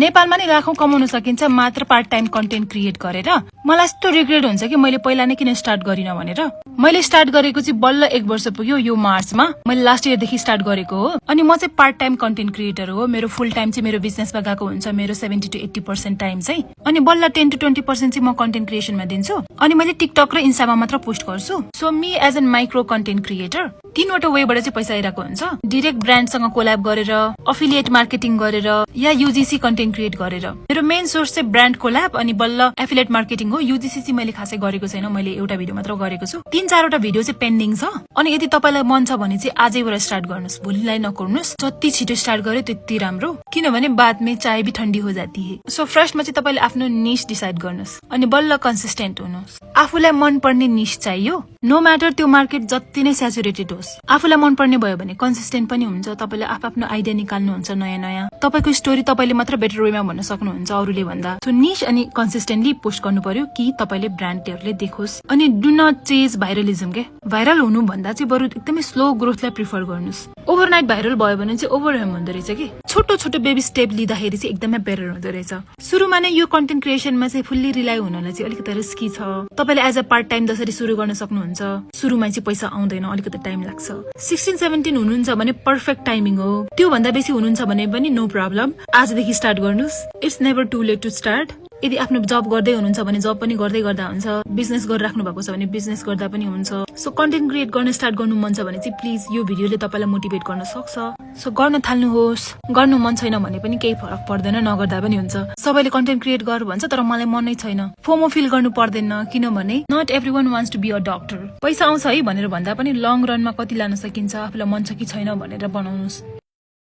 नेपालमा नै लाखौं कमाउन सकिन्छ मात्र पार्ट टाइम कन्टेन्ट क्रिएट गरेर। मलाई यस्तो रिग्रेट हुन्छ कि मैले पहिला नै किन स्टार्ट गरिन भनेर। मैले स्टार्ट गरेको चाहिँ बल्ल 1 वर्ष पुग्यो यो मार्चमा। मैले लास्ट इयर देखि स्टार्ट गरेको हो अनि म चाहिँ पार्ट टाइम कन्टेन्ट क्रिएटर हो। मेरो फुल टाइम चाहिँ मेरो बिजनेसमा गएको हुन्छ, मेरो 70 to 80% टाइम चाहिँ, अनि बल्ल 10 to 20% चाहिँ म कन्टेन्ट क्रिएसनमा दिन्छु। अनि मैले टिकटक र इन्स्टामा मात्र पोस्ट गर्छु। So me as an micro content creator तीनवटा वेबाट चाहिँ पैसा आइरहेको हुन्छ। डिरेक्ट ब्रान्डसँग कोल्याब गरेर, अफिलिएट मार्केटिङ गरेर, या यूजीसी कन्टेन्ट क्रिएट गरेर। मेरो मेन सोर्स चाहिँ ब्रान्ड कोल्याब अनि बल्ल एफिलिएट मार्केटिङ हो। यूजीसी चाहिँ मैले खासै गरेको छैन, मैले एउटा भिडियो मात्र गरेको छु। 3-4वटा भिडियो चाहिँ पेन्डिङ छ। अनि यदि तपाईलाई मन छ भने चाहिँ आजैबाट स्टार्ट गर्नुस्, भोलिलाई नकुर्नुस्। जति छिटो स्टार्ट गर्यो त्यति राम्रो, किनभने बादमा चाय भी ठण्डी हो जाती है। सो फर्स्टमा चाहिँ तपाईले आफ्नो निश डिसाइड गर्नुस् अनि बल्ल कन्सिस्टेन्ट हुनुस्। आफूलाई मन पर्ने निश चाहियो, नो म्याटर त्यो मार्केट जति नै स्याचुरेटेड होस्। आफूलाई मन पर्ने भयो भने कन्सिस्टेन्ट पनि हुन्छ। तपाईले आफ्नो आइडिया निकाल्नुहुन्छ नयाँ नयाँ। तपाईको स्टोरी तपाईले मात्र बेटर वेमा भन्न सक्नुहुन्छ अरूले भन्दा। सो निश अनि कन्सिस्टेन्टली पोस्ट गर्नु पर्यो कि तपाईले ब्रान्डहरुले देखोस्। अनि डु नट चेज भाइरलिजम के। भाइरल हुनु भन्दा चाहिँ बरु एकदमै स्लो ग्रोथलाई प्रिफर गर्नुस्। ओभरनाइट भाइरल भयो भने चाहिँ ओभरवेम हुँदो रहेछ कि। छोटो छोटो बेबी स्टेप लिँदाखेरि चाहिँ एकदमै बेटर हुँदो रहेछ। सुरुमा नै यो कन्टेन्ट क्रिएसनमा चाहिँ फुल्ली रिलाइ हुनलाई चाहिँ अलिकति रिस्की छ। तपाईले एज अ पार्ट टाइम जसरी सुरु गर्न सक्नुहुन्छ। सुरुमा चाहिँ पैसा आउँदैन, अलिकति टाइम लाग्छ। 16-17 हुनुहुन्छ भने पर्फेक्ट टाइमिङ हो। त्यो भन्दा बेसी हुनुहुन्छ भने पनि नो प्रब्लम, आजदेखि स्टार्ट गर्नुस्। It's never too late to start. यदि आफ्नो जब गर्दै हुनुहुन्छ भने जब पनि गर्दै गर्दा हुन्छ। बिजनेस गरिराख्नु भएको छ भने बिजनेस गर्दा पनि हुन्छ। सो कन्टेन्ट क्रिएट गर्न स्टार्ट गर्नु मन छ भने चाहिँ प्लिज यो भिडियोले तपाईलाई मोटिभेट गर्न सक्छ। सो गर्न थाल्नुहोस्। गर्नु मन छैन भने पनि केही फरक पर्दैन, नगर्दा पनि हुन्छ। सबैले कन्टेन्ट क्रिएट गर भन्छ तर मलाई मनै छैन। फोमो फिल गर्नु पर्दैन, किनभने not everyone wants to be a doctor. पैसा आउँछ है भनेर भन्दा पनि लङ रनमा कति लान सकिन्छ, आफूलाई मन छ कि छैन भनेर बनाउनुस्।